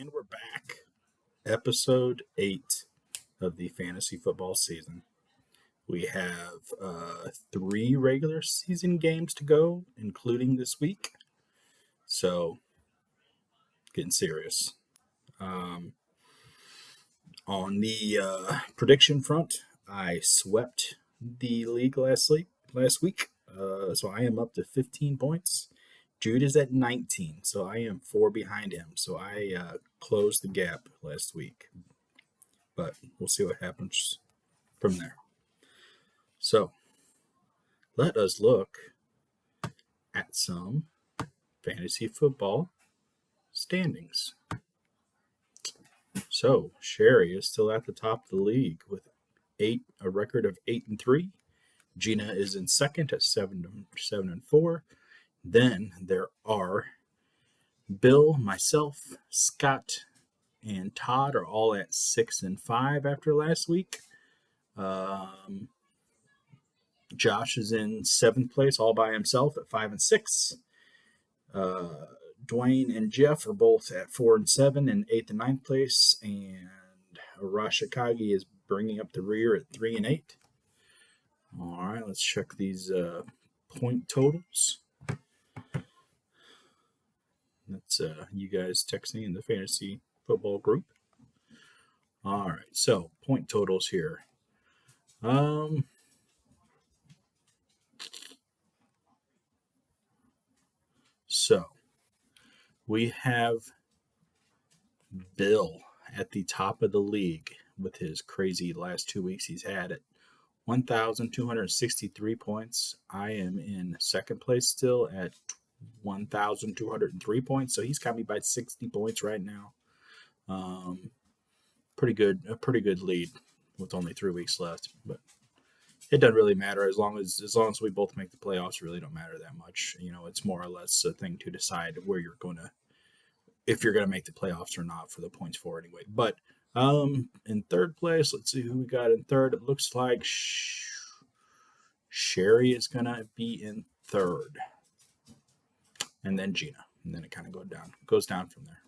And we're back. Episode 8 of the fantasy football season. We have 3 regular season games to go, including this week. So, getting serious. On the prediction front, I swept the league last week. So I am up to 15 points. Jude is at 19, so I am 4 behind him. So I closed the gap last week. But we'll see what happens from there. So let us look at some fantasy football standings. So Sherry is still at the top of the league with a record of 8-3. Gina is in second at 7-4. Then there are Bill, myself, Scott, and Todd are all at 6-5 after last week. Josh is in 7th place all by himself at 5-6. Dwayne and Jeff are both at 4-7 in 8th and 9th place, and Arashikage is bringing up the rear at 3-8. All right, let's check these point totals. That's you guys texting in the fantasy football group. All right, so point totals here. So we have Bill at the top of the league with his crazy last 2 weeks he's had at 1,263 points. I am in second place still at 1,203 points. So he's got me by 60 points right now. A pretty good lead with only 3 weeks left. But it doesn't really matter as long as we both make the playoffs. It really don't matter that much. You know, it's more or less a thing to decide where you're gonna, if you're gonna make the playoffs or not for the points for anyway. But in third place, let's see who we got in third. It looks like Sherry is gonna be in third, and then Gina, and then it kind of goes down from there.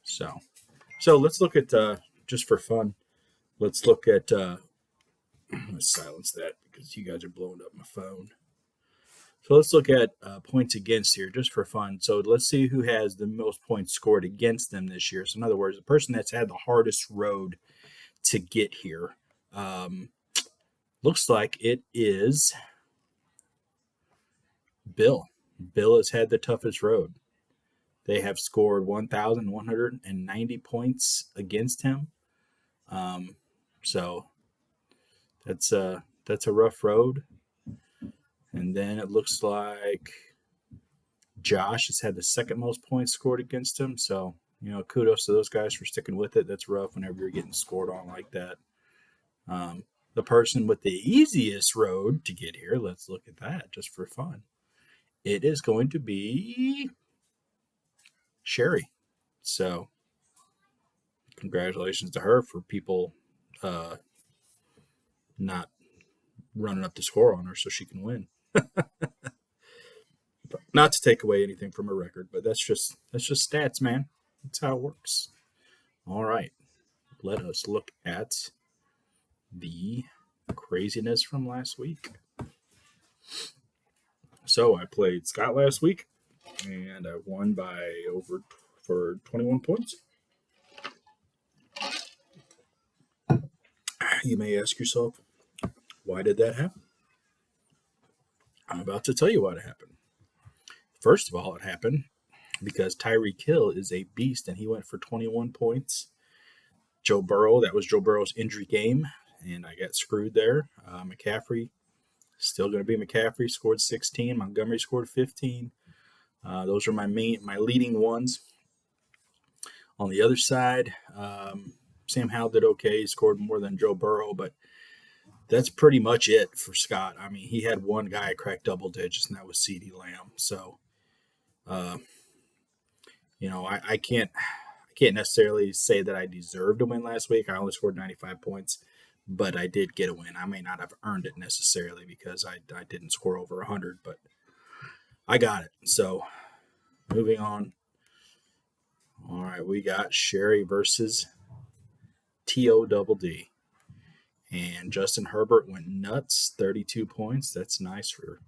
So let's look at just for fun. Let's look at. Let's silence that because you guys are blowing up my phone. So let's look at points against here just for fun. So let's see who has the most points scored against them this year. So in other words, the person that's had the hardest road to get here looks like it is Bill. Bill has had the toughest road. They have scored 1,190 points against him. So that's a rough road. And then it looks like Josh has had the second most points scored against him. So, you know, kudos to those guys for sticking with it. That's rough whenever you're getting scored on like that. The person with the easiest road to get here, let's look at that just for fun. It is going to be Sherry. So, congratulations to her for people not running up the score on her so she can win. Not to take away anything from her record, but that's just stats, man. That's how it works. All right, let us look at the craziness from last week. So I played Scott last week, and I won by for 21 points. You may ask yourself, why did that happen? I'm about to tell you what happened. First of all, it happened because Tyreek Hill is a beast, and he went for 21 points. Joe Burrow, that was Joe Burrow's injury game, and I got screwed there. McCaffrey, still going to be McCaffrey, scored 16. Montgomery scored 15. Those are my leading ones. On the other side, Sam Howell did okay. He scored more than Joe Burrow, but that's pretty much it for Scott. I mean, he had one guy crack double digits, and that was CeeDee Lamb. So, you know, I can't necessarily say that I deserved to win last week. I only scored 95 points, but I did get a win. I may not have earned it necessarily because I didn't score over 100, but I got it. So, moving on. All right, we got Sherry versus TODD. And Justin Herbert went nuts, 32 points. That's nice for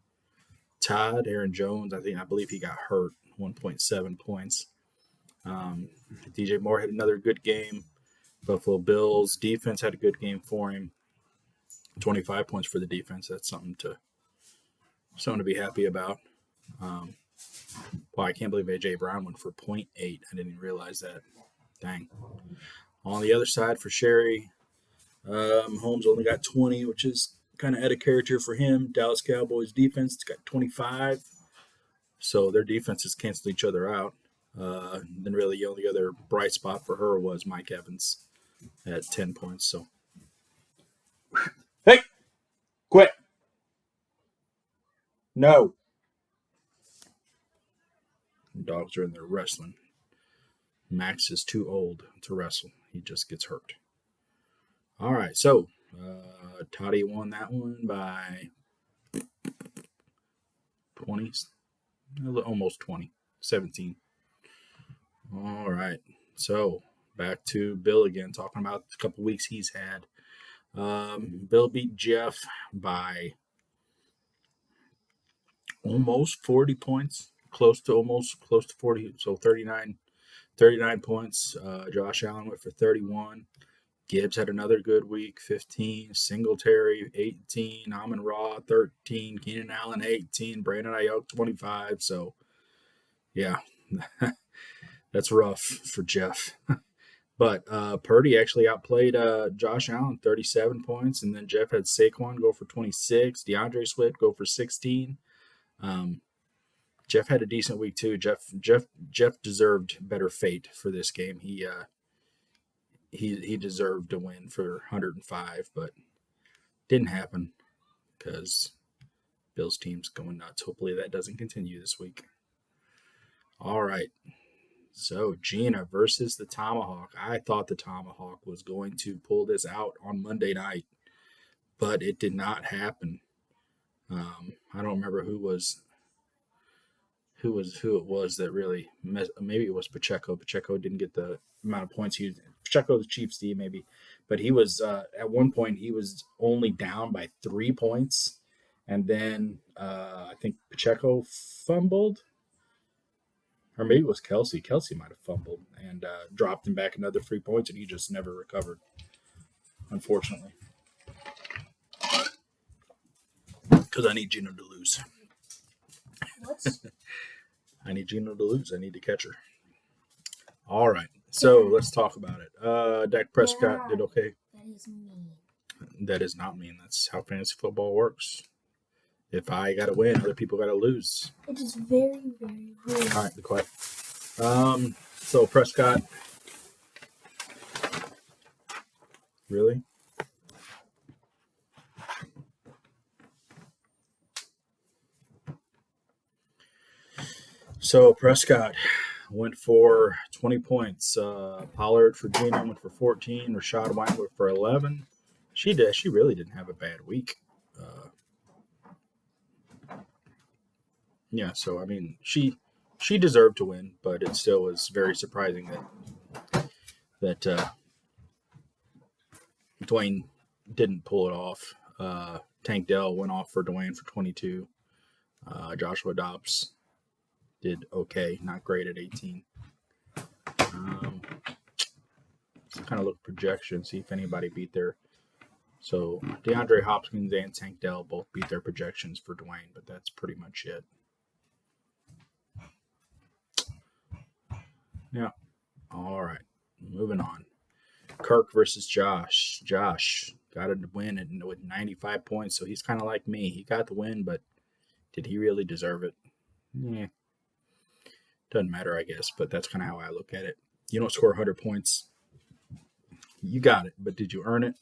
Todd. Aaron Jones, I believe he got hurt, 1.7 points. DJ Moore had another good game. Buffalo Bills defense had a good game for him. 25 points for the defense. That's something to be happy about. Wow, I can't believe AJ Brown went for 0.8. I didn't even realize that. Dang. On the other side for Sherry, Holmes only got 20, which is kind of out of character for him. Dallas Cowboys defense got 25. So their defenses cancel each other out. Then really the only other bright spot for her was Mike Evans at 10 points. So, hey, quit. No. Dogs are in there wrestling. Max is too old to wrestle. He just gets hurt. All right, so Toddy won that one by 20, almost 20, 17. All right, so back to Bill again, talking about a couple weeks he's had. Bill beat Jeff by almost 40 points, close to 40, so 39 points. Josh Allen went for 31. Gibbs had another good week, 15. Singletary, 18. Amon-Ra, 13. Keenan Allen, 18. Brandon Ayuk, 25. So, yeah, that's rough for Jeff. But Purdy actually outplayed Josh Allen, 37 points. And then Jeff had Saquon go for 26. DeAndre Swift go for 16. Jeff had a decent week, too. Jeff deserved better fate for this game. He deserved to win for 105, but didn't happen because Bill's team's going nuts. Hopefully that doesn't continue this week. All right. So Gina versus the Tomahawk. I thought the Tomahawk was going to pull this out on Monday night, but it did not happen. I don't remember who it was that really maybe it was Pacheco. Pacheco didn't get the amount of points Pacheco, the Chiefs D maybe, but he was at one point he was only down by 3 points, and then I think Pacheco fumbled, or maybe it was Kelsey. Kelsey might have fumbled and dropped him back another 3 points, and he just never recovered, unfortunately. Because I need Gino to lose. What? I need Gino to lose. I need to catch her. All right. So let's talk about it. Dak Prescott did okay. That is mean. That is not mean. That's how fantasy football works. If I got to win, other people got to lose. It is very, very rude. All right, be quiet. So Prescott. Really? So Prescott went for 20 points. Pollard for Gino went for 14. Rashad White went for 11. She really didn't have a bad week. Yeah, so I mean, she deserved to win, but it still was very surprising that Dwayne didn't pull it off. Tank Dell went off for Dwayne for 22. Joshua Dobbs did okay, not great at 18. Let's kind of look at projections, see if anybody beat their. So DeAndre Hopkins and Tank Dell both beat their projections for Dwayne, but that's pretty much it. Yeah. All right. Moving on. Kirk versus Josh. Josh got a win with 95 points, so he's kind of like me. He got the win, but did he really deserve it? Yeah. Doesn't matter, I guess, but that's kind of how I look at it. You don't score 100 points. You got it, but did you earn it?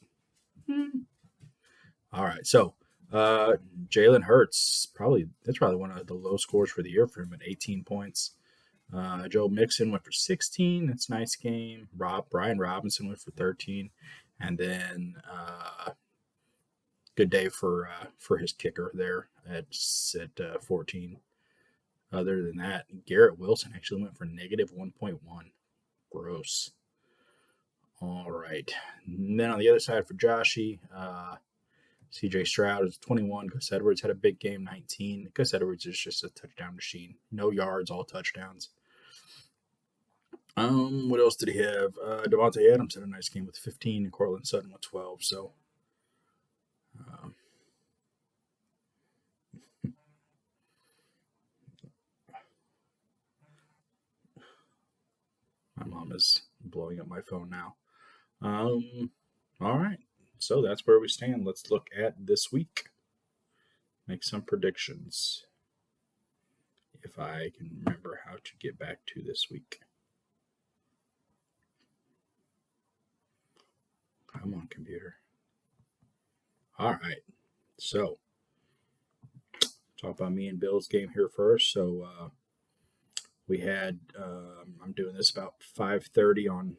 All right. So Jalen Hurts, that's probably one of the low scores for the year for him at 18 points. Joe Mixon went for 16. That's a nice game. Brian Robinson went for 13. And then good day for his kicker there at 14. Other than that, Garrett Wilson actually went for negative 1.1. Gross. All right. And then on the other side for Joshy, CJ Stroud is 21. Gus Edwards had a big game, 19. Gus Edwards is just a touchdown machine. No yards, all touchdowns. What else did he have? Devontae Adams had a nice game with 15, and Cortland Sutton with 12. So, my mom is blowing up my phone now. All right. So that's where we stand. Let's look at this week. Make some predictions. If I can remember how to get back to this week. Come on, computer. All right. So, talk about me and Bill's game here first. So, we had, I'm doing this about 5:30 on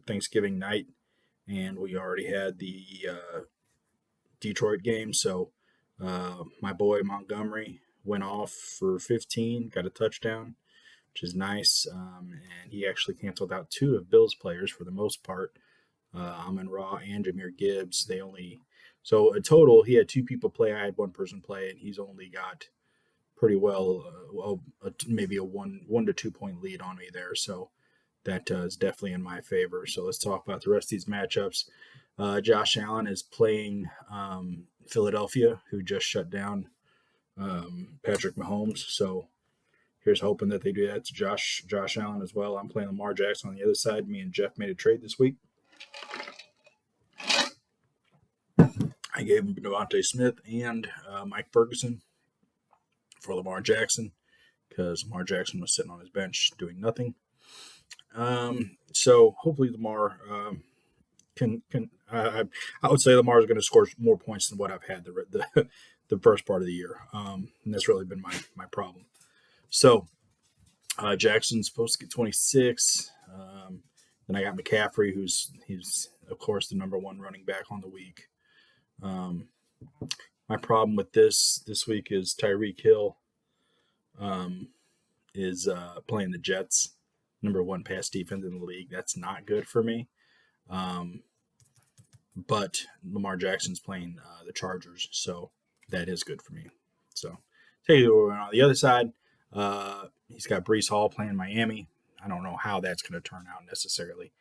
Thanksgiving night, and we already had the Detroit game. So, my boy Montgomery went off for 15, got a touchdown, which is nice. And he actually canceled out 2 of Bill's players for the most part. Amon Ra and Jahmyr Gibbs. So in total, he had 2 people play. I had 1 person play, and he's only got pretty well, maybe a 1 to 2 point lead on me there. So that is definitely in my favor. So let's talk about the rest of these matchups. Josh Allen is playing Philadelphia, who just shut down Patrick Mahomes. So here's hoping that they do that to Josh Allen as well. I'm playing Lamar Jackson on the other side. Me and Jeff made a trade this week. I gave him Devontae Smith and Mike Ferguson for Lamar Jackson because Lamar Jackson was sitting on his bench doing nothing. So hopefully Lamar can. I would say Lamar is going to score more points than what I've had the first part of the year, and that's really been my problem. So Jackson's supposed to get 26. Then I got McCaffrey, he's of course the number 1 running back on the week. My problem with this week is Tyreek Hill is playing the Jets, number 1 pass defense in the league. That's not good for me. But Lamar Jackson's playing the Chargers, so that is good for me. So take it over on the other side. He's got Breece Hall playing Miami. I don't know how that's going to turn out necessarily.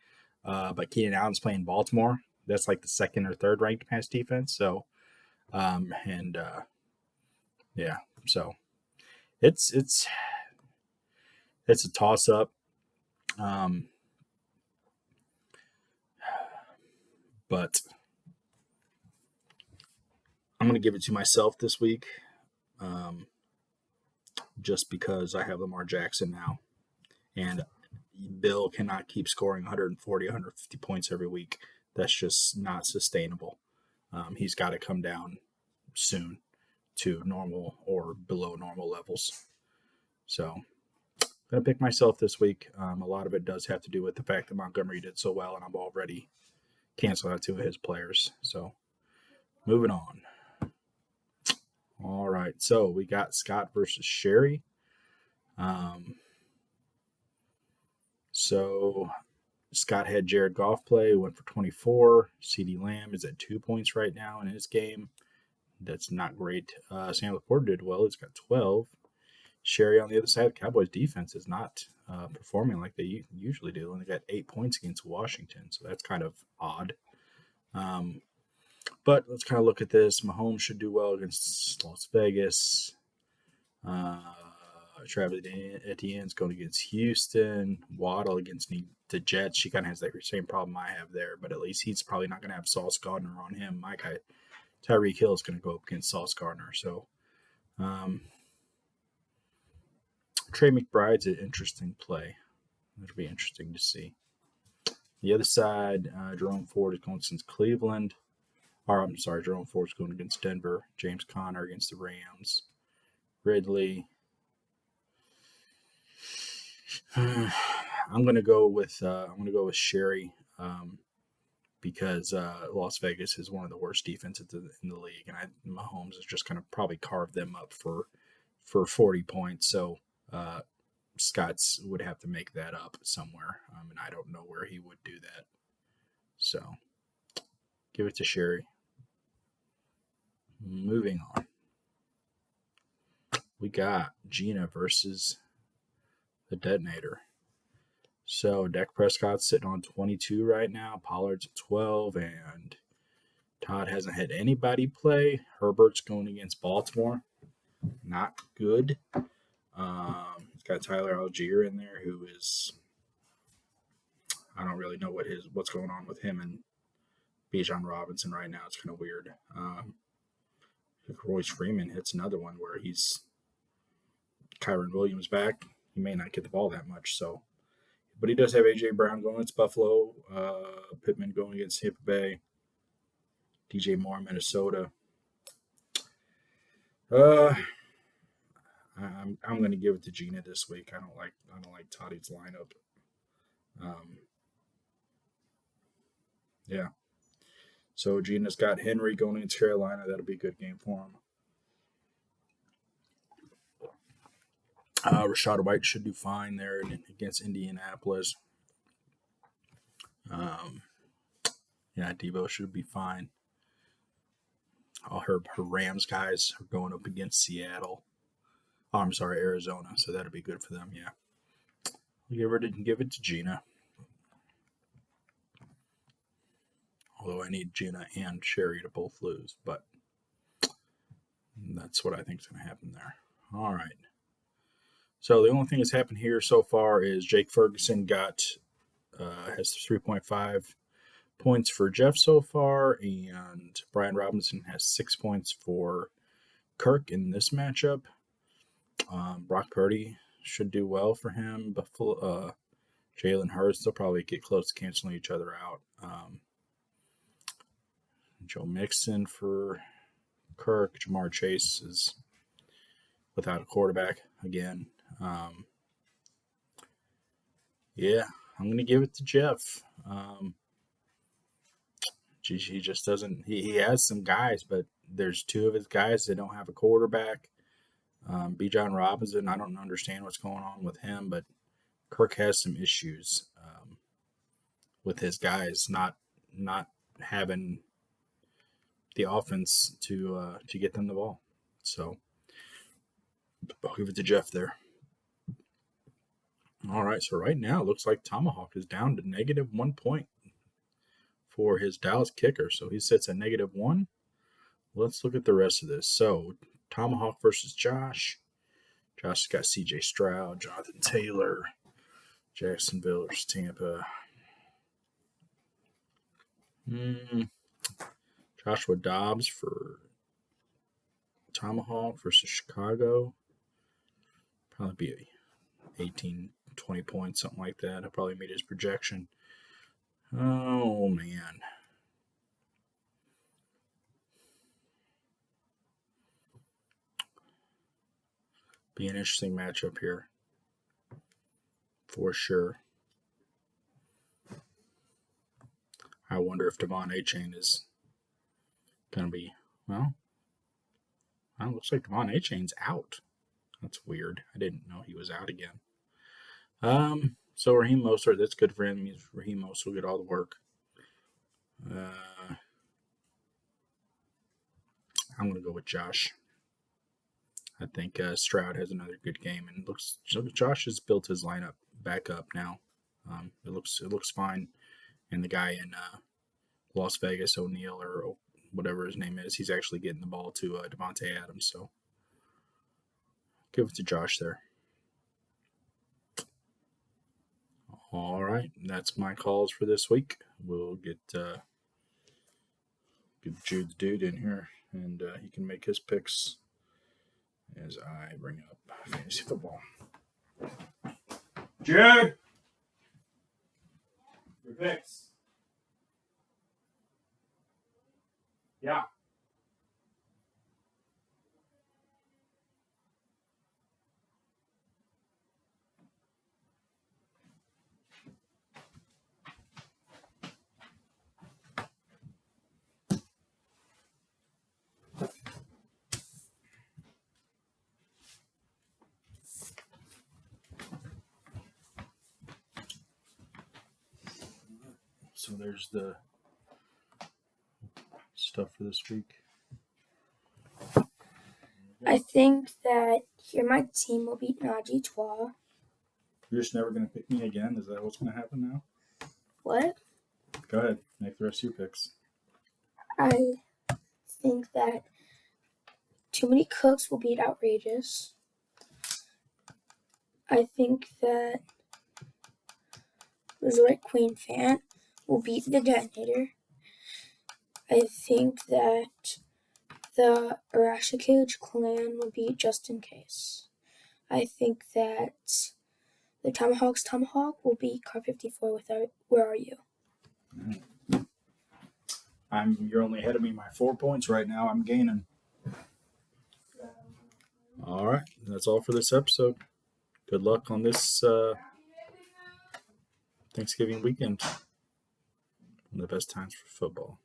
But Keenan Allen's playing Baltimore. That's like the 2nd or 3rd ranked pass defense. So, yeah. So it's a toss up. But I'm going to give it to myself this week. Just because I have Lamar Jackson now, and Bill cannot keep scoring 140, 150 points every week. That's just not sustainable. He's got to come down soon to normal or below normal levels. So I'm going to pick myself this week. A lot of it does have to do with the fact that Montgomery did so well, and I'm already canceling out 2 of his players. So moving on. All right, so we got Scott versus Sherry. So Scott had Jared Goff play, went for 24. CeeDee Lamb is at 2 points right now in his game. That's not great. Sam LaPorta did well. He's got 12. Sherry on the other side, Cowboys defense is not performing like they usually do. And they got 8 points against Washington, so that's kind of odd. But let's kind of look at this. Mahomes should do well against Las Vegas. Travis Etienne's going against Houston. Waddle against the Jets. She kind of has the same problem I have there, but at least he's probably not going to have Sauce Gardner on him. My guy, Tyreek Hill, is going to go up against Sauce Gardner. So, Trey McBride's an interesting play. It'll be interesting to see. The other side, Jerome Ford is going against Cleveland. Jerome Ford's going against Denver. James Conner against the Rams. Ridley. I'm gonna go with Sherry because Las Vegas is one of the worst defenses in the league, and Mahomes is just gonna probably carve them up for 40 points. So Scott's would have to make that up somewhere, and I don't know where he would do that. So, give it to Sherry. Moving on. We got Gina versus the Detonator. So, Dak Prescott's sitting on 22 right now. Pollard's at 12, and Todd hasn't had anybody play. Herbert's going against Baltimore. Not good. He's got Tyler Algier in there, who is, I don't really know what's going on with him and Bijan Robinson right now. It's kind of weird. Royce Freeman hits another one where he's Kyron Williams back. He may not get the ball that much, but he does have AJ Brown going against Buffalo, Pittman going against Tampa Bay, DJ Moore, Minnesota. I'm going to give it to Gina this week. I don't like Toddy's lineup. Yeah. So Gina's got Henry going against Carolina. That'll be a good game for him. Rashad White should do fine there against Indianapolis. Tebows should be fine. All her Rams guys are going up against Seattle. Oh, I'm sorry, Arizona. So that'll be good for them. Yeah. I'll give it to Gina. Although I need Gina and Sherry to both lose, but that's what I think is going to happen there. All right. So the only thing that's happened here so far is Jake Ferguson has 3.5 points for Jeff so far, and Brian Robinson has 6 points for Kirk in this matchup. Brock Purdy should do well for him. Buffalo, Jalen Hurts, they'll probably get close to canceling each other out. Joe Mixon for Kirk. Jamar Chase is without a quarterback again. I'm going to give it to Jeff. He just doesn't. He has some guys, but there's two of his guys that don't have a quarterback. Bijan Robinson, I don't understand what's going on with him, but Kirk has some issues with his guys not having the offense to get them the ball. So I'll give it to Jeff there. All right, so right now it looks like Tomahawk is down to -1 point for his Dallas kicker. So he sits at -1. Let's look at the rest of this. So Tomahawk versus Josh. Josh has got CJ Stroud, Jonathan Taylor, Jacksonville versus Tampa. Joshua Dobbs for Tomahawk versus Chicago. Probably be 18, 20 points, something like that. He'll probably meet his projection. Oh, man. Be an interesting matchup here. For sure. I wonder if Devon A-Chain is going to be, it looks like Devon A-Chain's out. That's weird. I didn't know he was out again. So Raheem Mostert, that's good for him. Raheem Mostert will get all the work. I'm going to go with Josh. I think Stroud has another good game, and Josh has built his lineup back up now. It looks fine, and the guy in Las Vegas, O'Neal or whatever his name is, he's actually getting the ball to Devontae Adams. So give it to Josh there. All right, that's my calls for this week. We'll get Jude the Dude in here, and he can make his picks as I bring up fantasy football. Jude! Your picks. Yeah. So there's the stuff for this week. I think that here my team will beat Najee Twa. You're just never going to pick me again? Is that what's going to happen now? What? Go ahead. Make the rest of your picks. I think that Too Many Cooks will beat Outrageous. I think that Resort Queen Fan will beat the Detonator. I think that the Arashikage Clan will beat Just In Case. I think that the Tomahawk's Tomahawk will beat Car 54 without Where Are You? You're only ahead of me by 4 points right now. I'm gaining. All right. That's all for this episode. Good luck on this Thanksgiving weekend. One of the best times for football.